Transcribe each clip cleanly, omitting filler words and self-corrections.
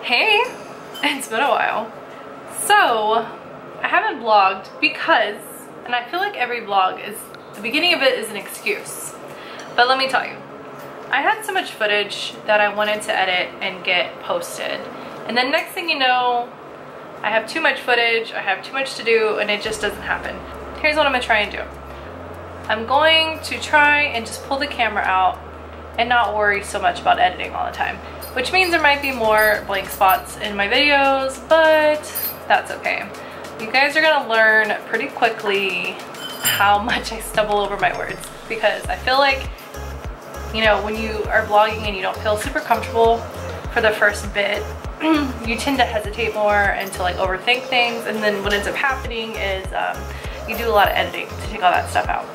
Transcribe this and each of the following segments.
Hey, it's been a while. So, I haven't vlogged because, and I feel like every vlog is, the beginning of it is an excuse. But let me tell you, I had so much footage that I wanted to edit and get posted. And then next thing you know, I have too much footage, I have too much to do, and it just doesn't happen. Here's what I'm gonna try and do. I'm going to try and just pull the camera out and not worry so much about editing all the time. Which means there might be more blank spots in my videos, but that's okay. You guys are gonna learn pretty quickly how much I stumble over my words, because I feel like, you know, when you are vlogging and you don't feel super comfortable for the first bit, you tend to hesitate more and to like overthink things, and then what ends up happening is you do a lot of editing to take all that stuff out.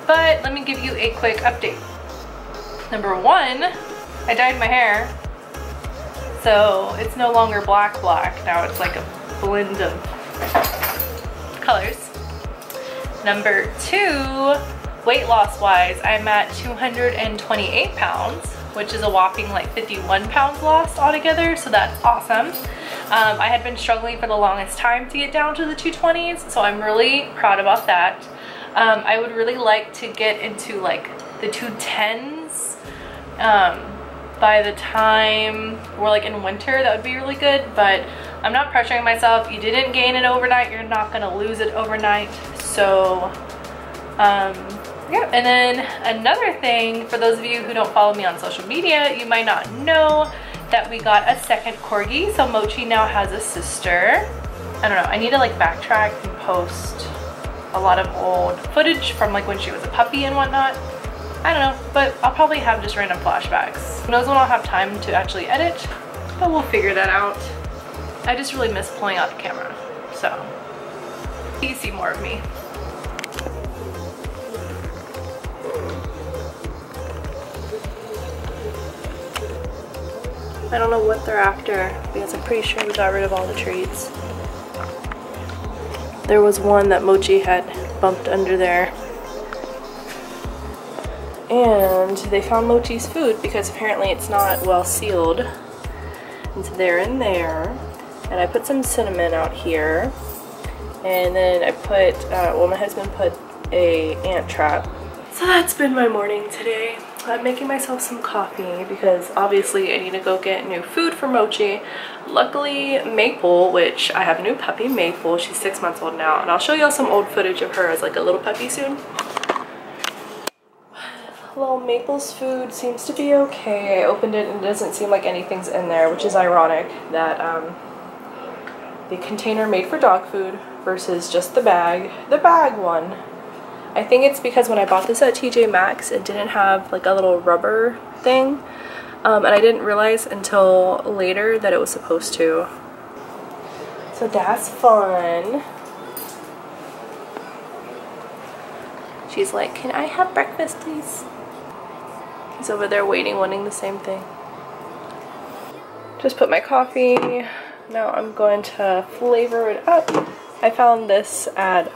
But let me give you a quick update. Number one, I dyed my hair, so it's no longer black. Now it's like a blend of colors. Number two, weight loss wise, I'm at 228 pounds, which is a whopping like 51 pounds lost altogether, so that's awesome. I had been struggling for the longest time to get down to the 220s, so I'm really proud about that. I would really like to get into like the 210s. By the time we're like in winter, that would be really good, but I'm not pressuring myself. You didn't gain it overnight, you're not gonna lose it overnight. So yeah. And then another thing, for those of you who don't follow me on social media, you might not know that we got a second corgi. So Mochi now has a sister. I don't know, I need to like backtrack and post a lot of old footage from like when she was a puppy and whatnot. I don't know, but I'll probably have just random flashbacks. Who knows when I'll have time to actually edit, but we'll figure that out. I just really miss pulling out the camera, so you see more of me. I don't know what they're after, because I'm pretty sure we got rid of all the treats. There was one that Mochi had bumped under there. And they found Mochi's food because apparently it's not well sealed. And so they're in there. And I put some cinnamon out here. And then I put, well, my husband put a ant trap. So that's been my morning today. I'm making myself some coffee because obviously I need to go get new food for Mochi. Luckily, Maple, which I have a new puppy, Maple, she's 6 months old now. And I'll show y'all some old footage of her as like a little puppy soon. Well, Maple's food seems to be okay. I opened it and it doesn't seem like anything's in there, which is ironic that the container made for dog food versus just the bag one. I think it's because when I bought this at TJ Maxx, it didn't have like a little rubber thing, and I didn't realize until later that it was supposed to. So that's fun. She's like, "Can I have breakfast, please?" He's over there waiting, wanting the same thing. Just put my coffee. Now I'm going to flavor it up. I found this at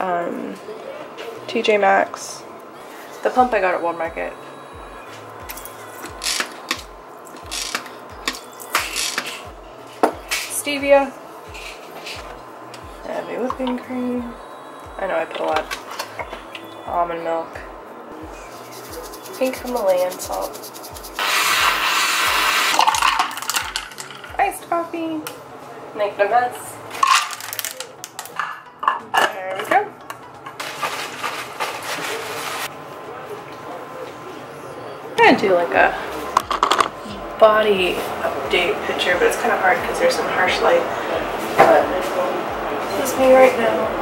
TJ Maxx. The pump I got at Walmart Market. Stevia. Heavy whipping cream. I know I put a lot. Almond milk. Pink Himalayan salt. Iced coffee. Make a mess. There we go. I'm gonna do like a body update picture, but it's kind of hard because there's some harsh light. But this is me right now.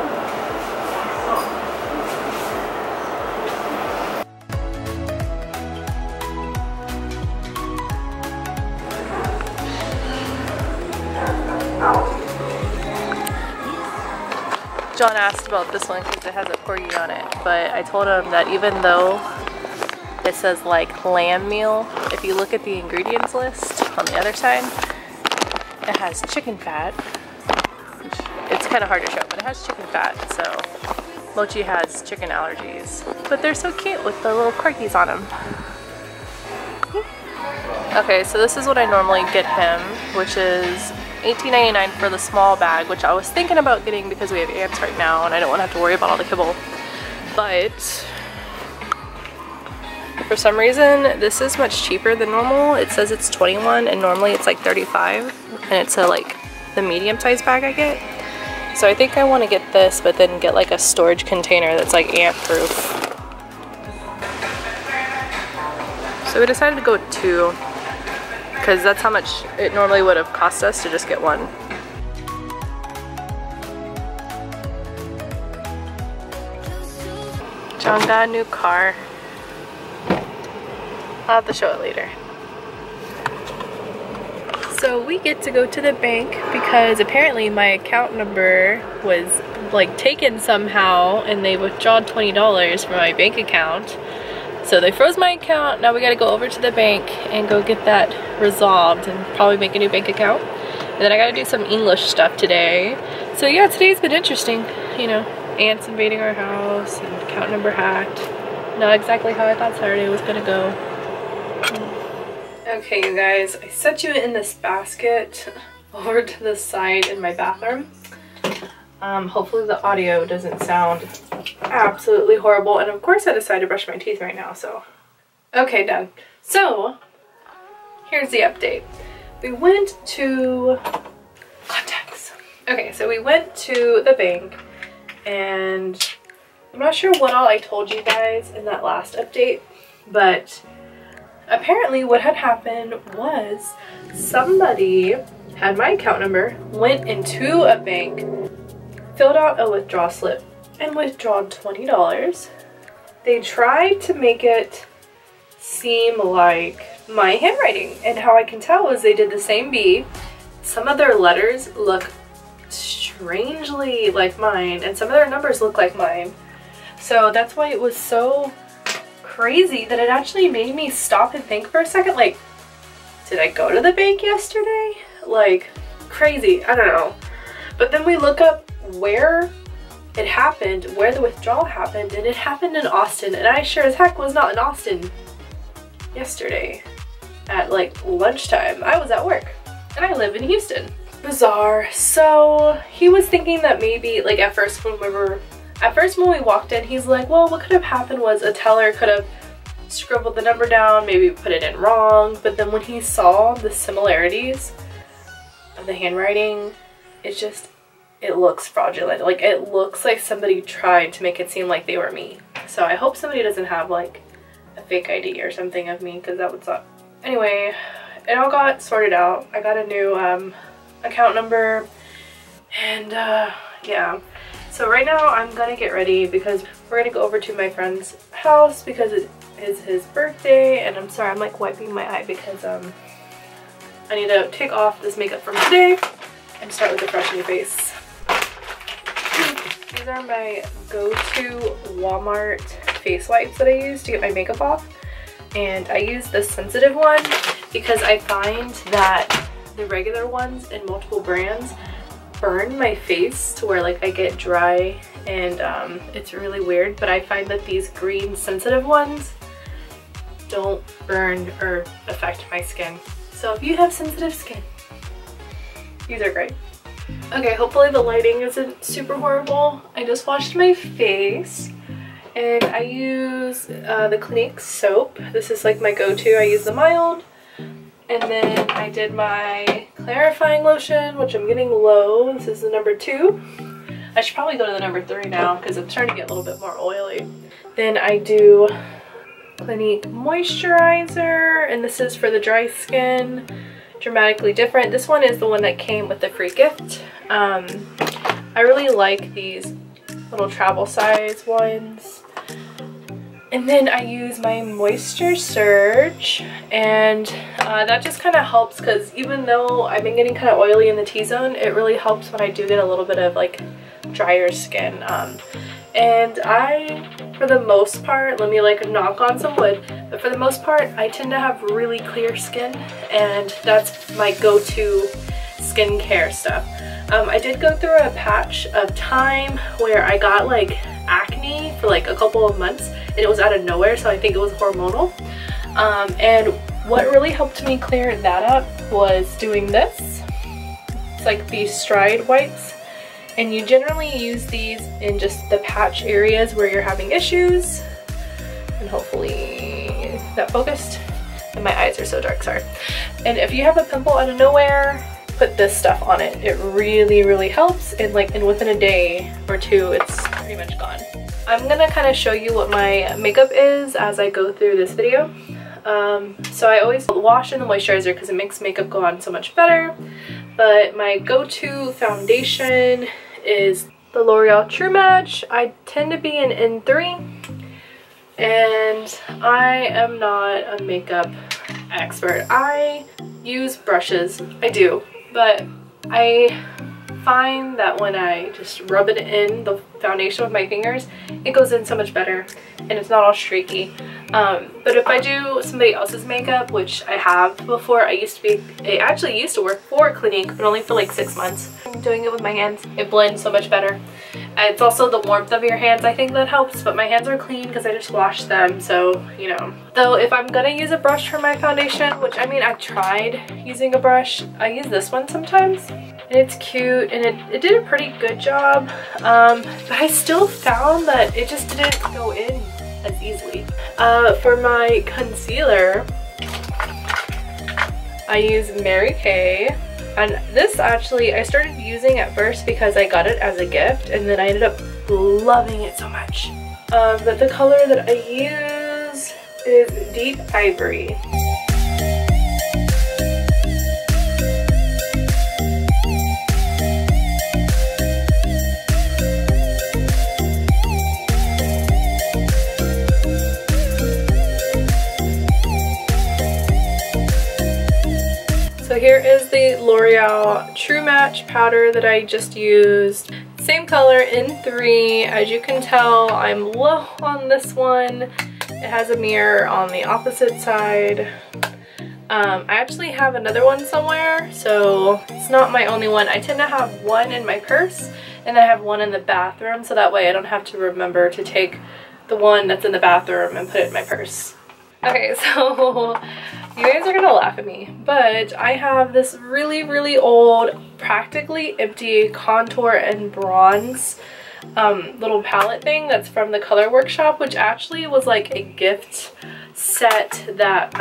John asked about this one because it has a corgi on it, but I told him that even though it says like lamb meal, if you look at the ingredients list on the other side, it has chicken fat. It's kind of hard to show, but it has chicken fat, so Mochi has chicken allergies. But they're so cute with the little corgis on them. Okay, so this is what I normally get him, which is $18.99 for the small bag, which I was thinking about getting because we have ants right now and I don't want to have to worry about all the kibble. But for some reason, this is much cheaper than normal. It says it's 21 and normally it's like 35, and it's a like the medium sized bag I get. So I think I want to get this, but then get like a storage container that's like ant proof. So we decided to go with 2, because that's how much it normally would have cost us to just get 1. John got a new car. I'll have to show it later. So we get to go to the bank because apparently my account number was like taken somehow and they withdrew $20 from my bank account. So they froze my account. Now we gotta go over to the bank and go get that resolved and probably make a new bank account. And then I gotta do some English stuff today. So yeah, today's been interesting. You know, ants invading our house and account number hacked. Not exactly how I thought Saturday was gonna go. Okay, you guys, I set you in this basket over to the side in my bathroom. Hopefully the audio doesn't sound absolutely horrible. And of course I decided to brush my teeth right now, so. Okay, done. So, here's the update. We went to contacts. Okay, so we went to the bank and I'm not sure what all I told you guys in that last update, but apparently what had happened was somebody had my account number, went into a bank, filled out a withdrawal slip, and withdrawn $20. They tried to make it seem like my handwriting, and how I can tell is they did the same B. Some of their letters look strangely like mine, and some of their numbers look like mine. So that's why it was so crazy that it actually made me stop and think for a second, like, did I go to the bank yesterday? Like, crazy, I don't know. But then we look up where it happened, where the withdrawal happened, and it happened in Austin, and I sure as heck was not in Austin yesterday at like lunchtime. I was at work and I live in Houston. Bizarre. So he was thinking that maybe like at first when we walked in, he's like, well, what could have happened was a teller could have scribbled the number down, maybe put it in wrong. But then when he saw the similarities of the handwriting, it looks fraudulent. Like, it looks like somebody tried to make it seem like they were me. So I hope somebody doesn't have like a fake ID or something of me, because that would suck. Anyway, it all got sorted out. I got a new account number, and yeah. So right now I'm gonna get ready because we're gonna go over to my friend's house because it is his birthday. And I'm sorry, I'm like wiping my eye because I need to take off this makeup from today and start with a fresh new face. These are my go-to Walmart face wipes that I use to get my makeup off. And I use the sensitive one because I find that the regular ones in multiple brands burn my face to where like I get dry and it's really weird. But I find that these green sensitive ones don't burn or affect my skin. So if you have sensitive skin, these are great. Okay, hopefully the lighting isn't super horrible. I just washed my face and I use the Clinique soap. This is like my go-to. I use the mild. And then I did my clarifying lotion, which I'm getting low. This is the number 2. I should probably go to the number 3 now because I'm starting to get a little bit more oily. Then I do Clinique moisturizer, and this is for the dry skin. Dramatically Different. This one is the one that came with the free gift. I really like these little travel size ones. And then I use my Moisture Surge, and that just kind of helps because even though I've been getting kind of oily in the T-zone, it really helps when I do get a little bit of like drier skin. And I, for the most part, let me like knock on some wood, but for the most part, I tend to have really clear skin, and that's my go-to skincare stuff. I did go through a patch of time where I got like acne for like a couple of months, and it was out of nowhere, so I think it was hormonal. And What really helped me clear that up was doing this. It's like these stride wipes, and you generally use these in just the patch areas where you're having issues. And hopefully that focused. And my eyes are so dark, sorry. And if you have a pimple out of nowhere, put this stuff on it. It really helps, and within a day or two it's pretty much gone. I'm gonna kind of show you what my makeup is as I go through this video. So I always wash in the moisturizer because it makes makeup go on so much better. But my go-to foundation is the L'Oreal True Match. I tend to be an N3, and I am not a makeup expert. I use brushes, I do, but I find that when I just rub it in the foundation with my fingers, it goes in so much better and it's not all streaky. But if I do somebody else's makeup, which I have before, I actually used to work for Clinique, but only for like 6 months. I'm doing it with my hands. It blends so much better. It's also the warmth of your hands, I think, that helps, but my hands are clean because I just washed them, so, you know. Though if I'm gonna use a brush for my foundation, which I mean, I tried using a brush. I use this one sometimes, and it's cute, and it did a pretty good job, but I still found that it just didn't go in as easily. For my concealer, I use Mary Kay. And this actually, I started using at first because I got it as a gift, and then I ended up loving it so much. But the color that I use is Deep Ivory. So here is the L'Oreal True Match powder that I just used. Same color in 3. As you can tell, I'm low on this one. It has a mirror on the opposite side. I actually have another one somewhere, so it's not my only one. I tend to have one in my purse, and I have one in the bathroom, so that way I don't have to remember to take the one that's in the bathroom and put it in my purse. Okay, so you guys are gonna laugh at me, but I have this really old, practically empty contour and bronze little palette thing that's from the Color Workshop, which actually was like a gift set that,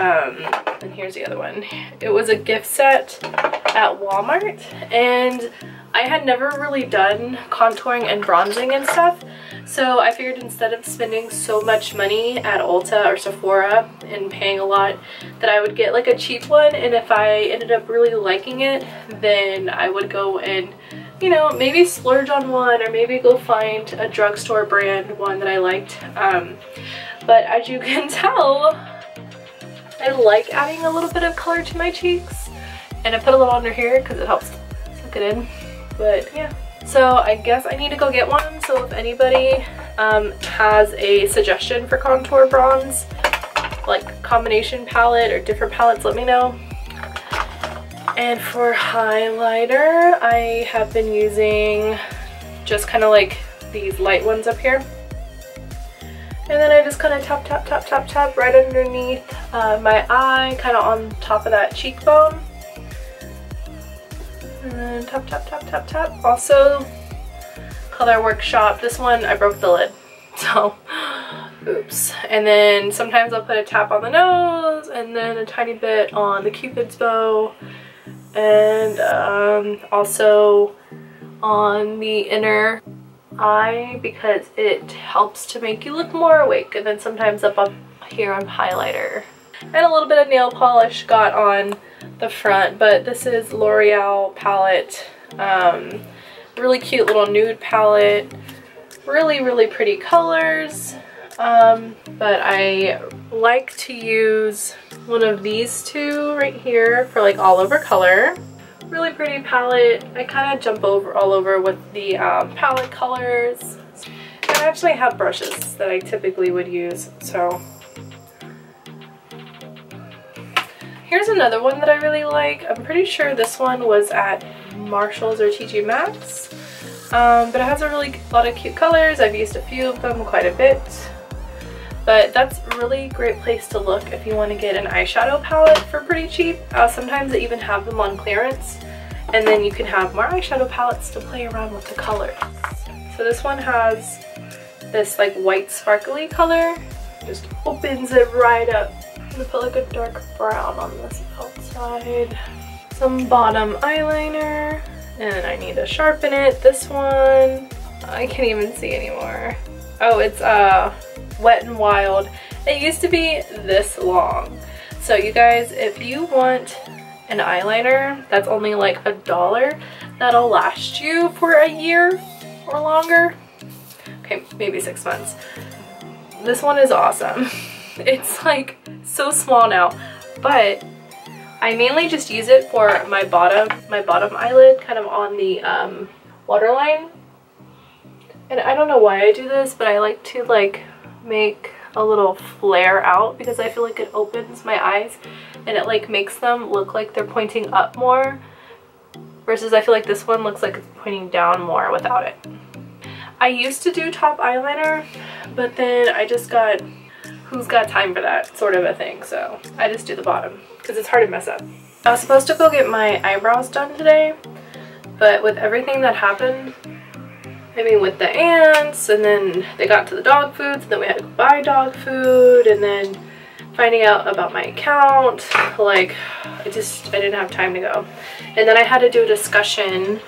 and here's the other one. It was a gift set at Walmart, and I had never really done contouring and bronzing and stuff. So I figured instead of spending so much money at Ulta or Sephora and paying a lot, that I would get like a cheap one, and if I ended up really liking it, then I would go and, you know, maybe splurge on one, or maybe go find a drugstore brand one that I liked. But as you can tell, I like adding a little bit of color to my cheeks, and I put a little under here because it helps soak it in. But yeah. So I guess I need to go get one, so if anybody has a suggestion for contour bronze, like combination palette or different palettes, let me know. And for highlighter, I have been using just kind of like these light ones up here. And then I just kind of tap right underneath my eye, kind of on top of that cheekbone. And then tap. Also, Color Workshop. This one, I broke the lid. So, oops. And then sometimes I'll put a tap on the nose, and then a tiny bit on the Cupid's bow. And also on the inner eye, because it helps to make you look more awake. And then sometimes up here on highlighter. And a little bit of nail polish got on the front, but this is L'Oreal palette. Really cute little nude palette. Really pretty colors. But I like to use one of these two right here for like all over color. Really pretty palette. I kind of jump all over with the palette colors. And I actually have brushes that I typically would use, so. Here's another one that I really like. I'm pretty sure this one was at Marshall's or TJ Maxx. But it has a lot of cute colors. I've used a few of them quite a bit. But that's a really great place to look if you want to get an eyeshadow palette for pretty cheap. Sometimes they even have them on clearance, and then you can have more eyeshadow palettes to play around with the colors. So this one has this like white sparkly color. Just opens it right up. I'm gonna put like a dark brown on this outside. Some bottom eyeliner, and I need to sharpen it. This one, I can't even see anymore. Oh, it's Wet n Wild. It used to be this long. So you guys, if you want an eyeliner that's only like $1, that'll last you for a year or longer. Okay, maybe 6 months. This one is awesome. It's like so small now, but I mainly just use it for my bottom eyelid, kind of on the waterline. And I don't know why I do this, but I like to like make a little flare out because I feel like it opens my eyes and it like makes them look like they're pointing up more, versus I feel like this one looks like it's pointing down more without it. I used to do top eyeliner, but then I just got, who's got time for that sort of a thing, so I just do the bottom because it's hard to mess up. I was supposed to go get my eyebrows done today, but with everything that happened, I mean with the ants, and then they got to the dog food, so then we had to go buy dog food, and then finding out about my account, like I didn't have time to go. And then I had to do a discussion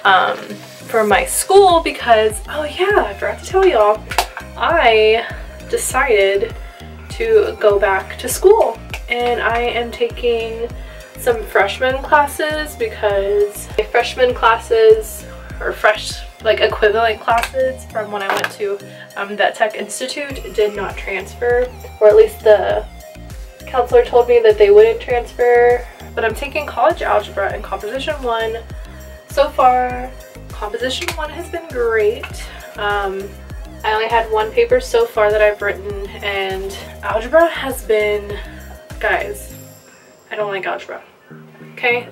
for my school because, oh yeah, I forgot to tell y'all, I decided to go back to school, and I am taking some freshman classes because my freshman classes, or like equivalent classes from when I went to that Tech Institute, did not transfer, or at least the counselor told me that they wouldn't transfer. But I'm taking college algebra and composition 1. So far, composition 1 has been great. I only had 1 paper so far that I've written, and algebra has been, guys, I don't like algebra, okay?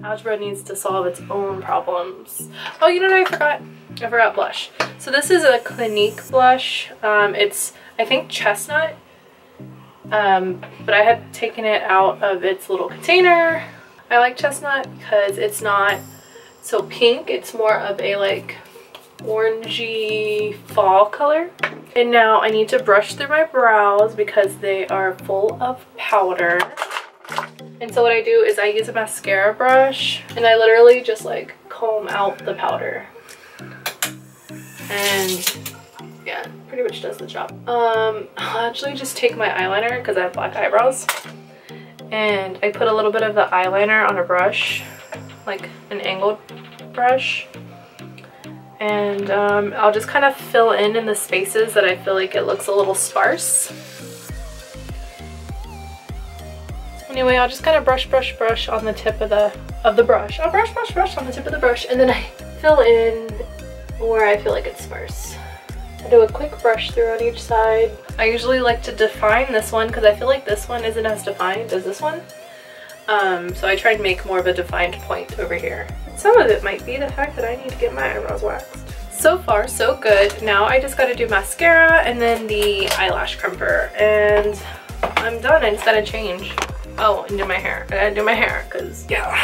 Algebra needs to solve its own problems. Oh, you know what I forgot? I forgot blush. So this is a Clinique blush. It's, I think, chestnut, but I had taken it out of its little container. I like chestnut because it's not so pink. It's more of a like orangey fall color. And now I need to brush through my brows because they are full of powder. And so what I do is I use a mascara brush and I literally just like comb out the powder. And yeah, pretty much does the job. I'll actually just take my eyeliner because I have black eyebrows, and I put a little bit of the eyeliner on a brush, like an angled brush, and I'll just kind of fill in the spaces that I feel like it looks a little sparse. Anyway, I'll just kind of brush on the tip of the brush. I'll brush on the tip of the brush, and then I fill in where I feel like it's sparse. I do a quick brush through on each side. I usually like to define this one because I feel like this one isn't as defined as this one. So I try and make more of a defined point over here. Some of it might be the fact that I need to get my eyebrows waxed. So far, so good. Now I just gotta do mascara and then the eyelash crimper, and I'm done. I just gotta change. Oh, and do my hair. I gotta do my hair because, yeah.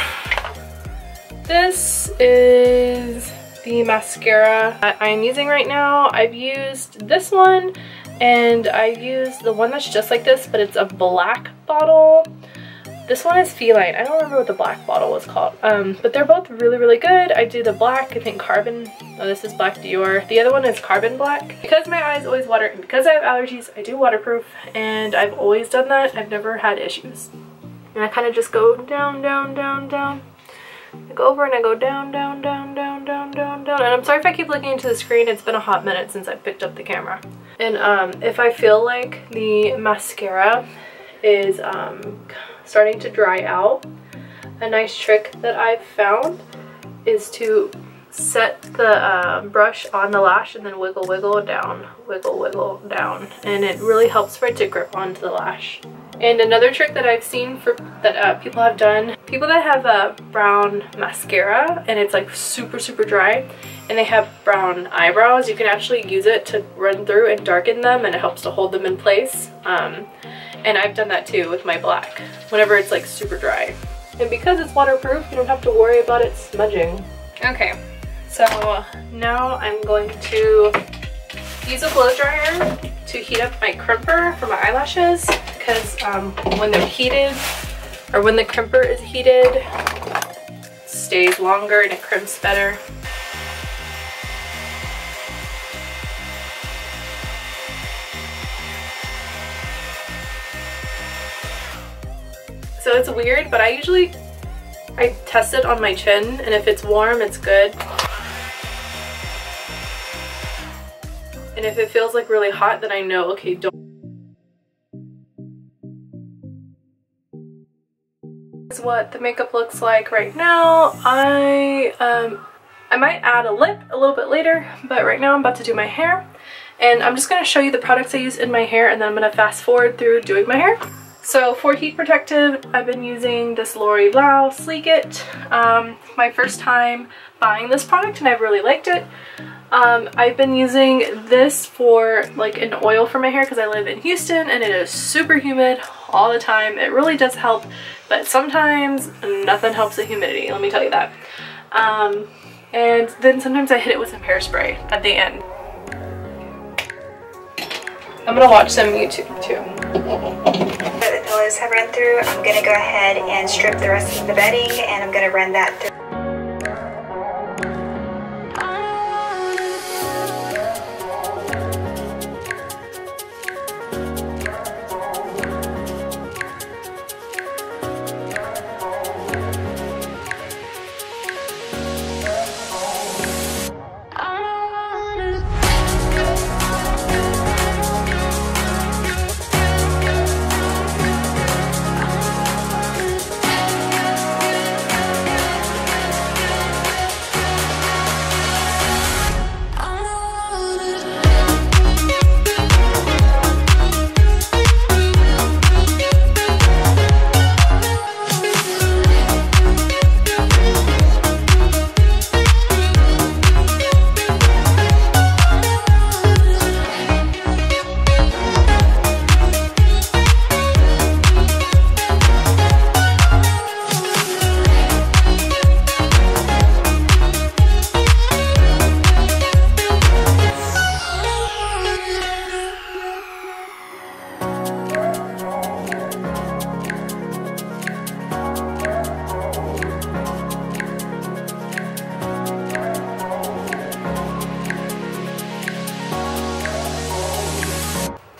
This is the mascara I'm using right now. I've used this one, and I've used the one that's just like this, but it's a black bottle. This one is Feline. I don't remember what the black bottle was called, but they're both really good. I do the black, I think Carbon. Oh, this is Black Dior. The other one is Carbon Black. Because my eyes always water, and because I have allergies, I do waterproof, and I've always done that. I've never had issues. And I kind of just go down. I go over and I go down. And I'm sorry if I keep looking into the screen. It's been a hot minute since I picked up the camera. And if I feel like the mascara is starting to dry out, a nice trick that I've found is to set the brush on the lash and then wiggle down, wiggle down, and it really helps for it to grip onto the lash. And another trick that I've seen that people have done, people that have a brown mascara and it's like super dry and they have brown eyebrows, you can actually use it to run through and darken them, and it helps to hold them in place. And I've done that too with my black whenever it's like super dry. And because it's waterproof, you don't have to worry about it smudging. Okay, so now I'm going to use a blow dryer to heat up my crimper for my eyelashes, because when they're heated, or when the crimper is heated, it stays longer and it crimps better. So it's weird, but I test it on my chin, and if it's warm, it's good. And if it feels like really hot, then I know, okay, don't. This is what the makeup looks like right now. I might add a lip a little bit later, but right now I'm about to do my hair. And I'm just going to show you the products I use in my hair, and then I'm going to fast forward through doing my hair. So for heat protective, I've been using this L'Oreal Sleek It. My first time buying this product, and I really liked it. I've been using this for like an oil for my hair because I live in Houston and it is super humid all the time. It really does help, but sometimes nothing helps the humidity, let me tell you that. And then sometimes I hit it with some hairspray at the end. I'm gonna watch some YouTube too. The pillows have run through. I'm gonna go ahead and strip the rest of the bedding, and I'm gonna run that through.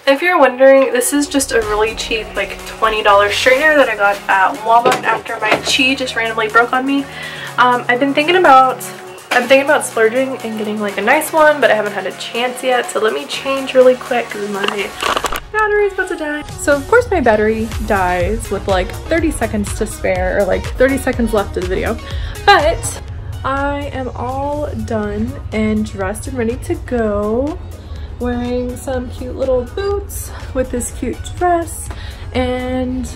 If you're wondering, this is just a really cheap, like $20 straightener that I got at Walmart after my Chi just randomly broke on me. I've been thinking about splurging and getting like a nice one, but I haven't had a chance yet. So let me change really quick because my battery's about to die. So of course my battery dies with like 30 seconds to spare, or like 30 seconds left of the video. But I am all done and dressed and ready to go. Wearing some cute little boots with this cute dress, and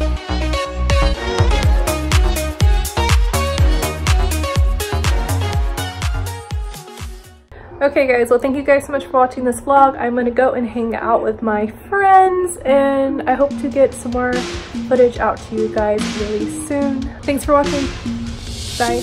okay guys, well thank you guys so much for watching this vlog. I'm gonna go and hang out with my friends, and I hope to get some more footage out to you guys really soon. Thanks for watching. Bye.